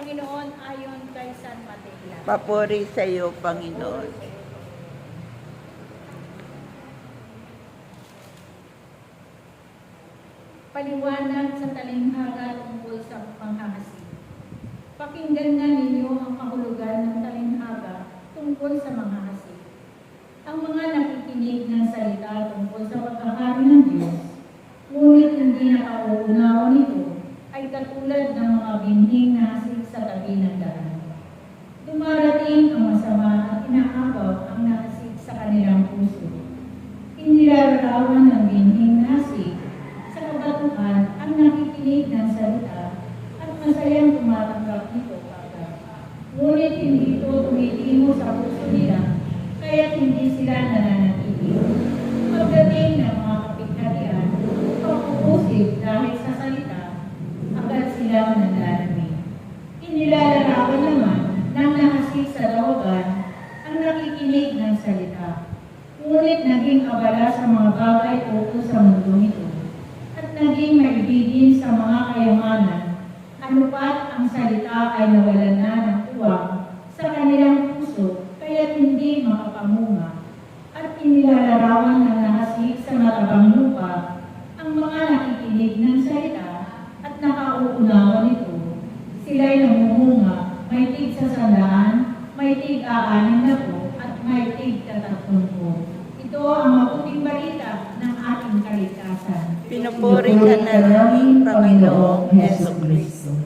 Panginoon ayon kay San Mateo. Papuri sa iyo, Panginoon. Paliwanag sa talinghaga tungkol sa panghahasi. Pakinggan nga ninyo ang kahulugan ng talinghaga tungkol sa manghahasi. Ang mga nakikinig ng salita tungkol sa paghahari ng Diyos, ngunit hindi nakauunawa nito, ay katulad ng mga binhing na hasig sa tabi ng daan. Dumarating ang masama at inaagaw ang nahasig sa kanilang puso. Inilalarawan ng binhing nasig sa kabatuhan ang nakikinig ng salita at masayang tumatanggap nito agad. Ngunit hindi ito tumitimo sa puso nila, kaya hindi sila nananatili. Pagdating ng mga kapighatian, pagpupusig dahil sa salita, agad silang nanlalamig. Inilalarawan naman ng nahasig sa dawagan ang nakikinig ng salita. Ngunit naging abala sa mga bagay ukol sa mundo nito at naging maibigin sa mga kayamanan, ano pat ang salita ay nawalan na ng tuwang sa kanilang puso kaya't hindi makapamunga. At inilalarawan ng nahasig sa matabang lupa ang mga nakikinig ng salita at nakauunawa nito. Sila'y namumunga, may tig sa 100, may tig 60 at may tig 30. Ito ang mabuting balita ng ating kaligtasan. Pinupuri ka namin, Panginoong Hesus Kristo.